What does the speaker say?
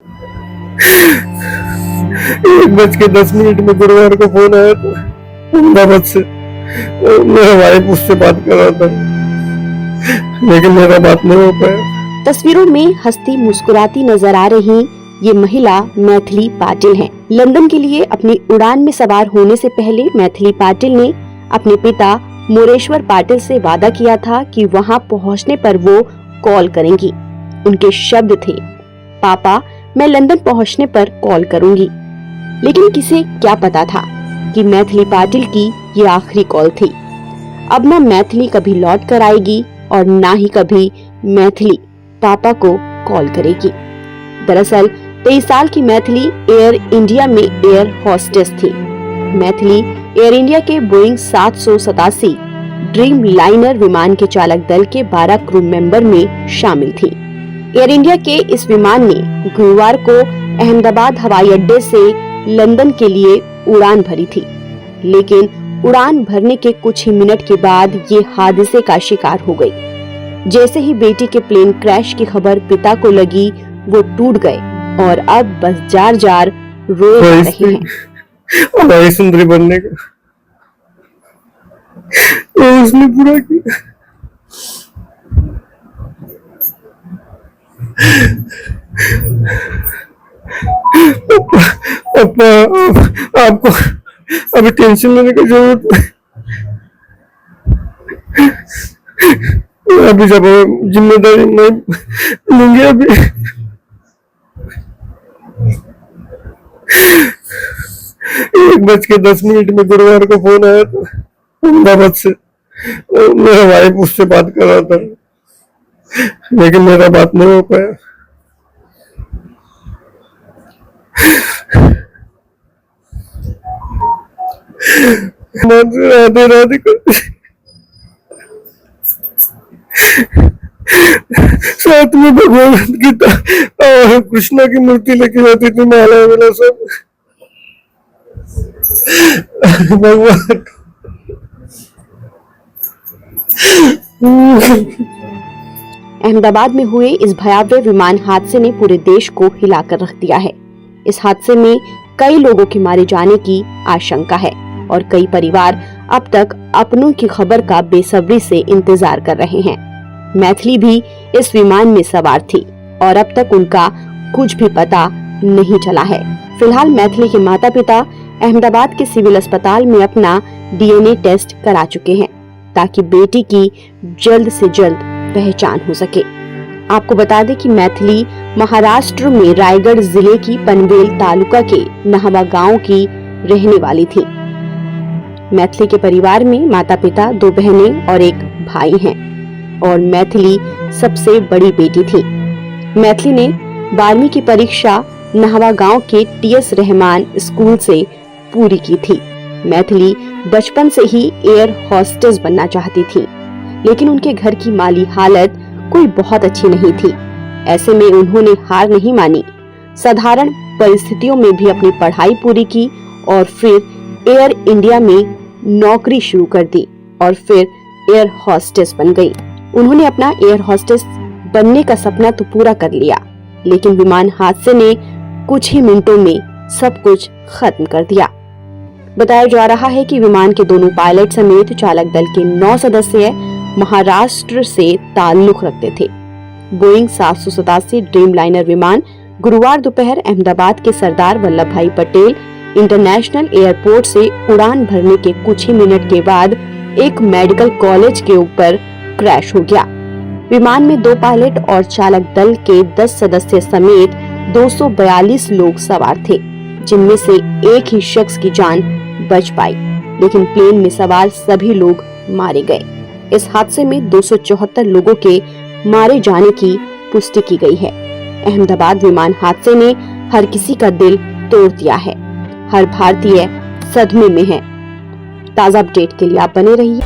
1:10 में गुरुवार को फोन आया था अहमदाबाद से। मेरा वाइफ उससे बात कर रहा था, लेकिन मेरा बात नहीं हो पाया। तस्वीरों में हंसती मुस्कुराती नजर आ रही ये महिला मैथिली पाटिल हैं। लंदन के लिए अपनी उड़ान में सवार होने से पहले मैथिली पाटिल ने अपने पिता मोरेश्वर पाटिल से वादा किया था कि वहां पहुंचने पर वो कॉल करेंगी। उनके शब्द थे, पापा मैं लंदन पहुंचने पर कॉल करूंगी। लेकिन किसे क्या पता था कि मैथिली पाटिल की ये आखिरी कॉल थी। अब न मैथिली कभी लौट कर आएगी और ना ही कभी मैथिली पापा को कॉल करेगी। दरअसल 23 साल की मैथिली एयर इंडिया में एयर होस्टेस थी। मैथिली एयर इंडिया के बोइंग 787 ड्रीम लाइनर विमान के चालक दल के 12 क्रू मेंबर में शामिल थी। एयर इंडिया के इस विमान ने गुरुवार को अहमदाबाद हवाई अड्डे से लंदन के लिए उड़ान भरी थी, लेकिन उड़ान भरने के कुछ ही मिनट के बाद ये हादसे का शिकार हो गई। जैसे ही बेटी के प्लेन क्रैश की खबर पिता को लगी, वो टूट गए और अब बस जार जार रो रहे हैं। सुंदरी बनने का उसने पूरा किया। पापा आपको अभी टेंशन लेने की जरूरत नहीं। अभी जब जिम्मेदारी मैं लूंगी। अभी 1:10 में गुरुवार को फोन आया था अहमदाबाद से। मेरा वाइफ उससे बात कर रहा था, लेकिन मेरा बात नहीं हो पाया। राधे राधे साथ में भगवान गीता और कृष्णा की मूर्ति लेके जाती थी, माला वाला सब। भगवान अहमदाबाद में हुए इस भयावह विमान हादसे ने पूरे देश को हिलाकर रख दिया है। इस हादसे में कई लोगों के मारे जाने की आशंका है और कई परिवार अब तक अपनों की खबर का बेसब्री से इंतजार कर रहे हैं। मैथिली भी इस विमान में सवार थी और अब तक उनका कुछ भी पता नहीं चला है। फिलहाल मैथिली के माता पिता अहमदाबाद के सिविल अस्पताल में अपना DNA टेस्ट करा चुके हैं ताकि बेटी की जल्द से जल्द पहचान हो सके। आपको बता दें कि मैथिली महाराष्ट्र में रायगढ़ जिले की पनवेल तालुका के नहवा गांव की रहने वाली थी। मैथिली के परिवार में माता पिता, 2 बहनें और 1 भाई हैं और मैथिली सबसे बड़ी बेटी थी। मैथिली ने 12वीं की परीक्षा नहवा गांव के TS रहमान स्कूल से पूरी की थी। मैथिली बचपन से ही एयर होस्टेस बनना चाहती थी, लेकिन उनके घर की माली हालत कोई बहुत अच्छी नहीं थी। ऐसे में उन्होंने हार नहीं मानी, साधारण परिस्थितियों में भी अपनी पढ़ाई पूरी की और फिर एयर इंडिया में नौकरी शुरू कर दी और फिर एयर होस्टेस बन गई। उन्होंने अपना एयर होस्टेस बनने का सपना तो पूरा कर लिया, लेकिन विमान हादसे ने कुछ ही मिनटों में सब कुछ खत्म कर दिया। बताया जा रहा है कि विमान के दोनों पायलट समेत चालक दल के 9 सदस्य महाराष्ट्र से ताल्लुक रखते थे। बोइंग 787 ड्रीम लाइनर विमान गुरुवार दोपहर अहमदाबाद के सरदार वल्लभ भाई पटेल इंटरनेशनल एयरपोर्ट से उड़ान भरने के कुछ ही मिनट के बाद एक मेडिकल कॉलेज के ऊपर क्रैश हो गया। विमान में 2 पायलट और चालक दल के 10 सदस्य समेत 242 लोग सवार थे, जिनमें से एक ही शख्स की जान बच पाई, लेकिन प्लेन में सवार सभी लोग मारे गए। इस हादसे में 274 लोगों के मारे जाने की पुष्टि की गई है। अहमदाबाद विमान हादसे ने हर किसी का दिल तोड़ दिया है। हर भारतीय सदमे में है। ताज़ा अपडेट के लिए आप बने रहिए।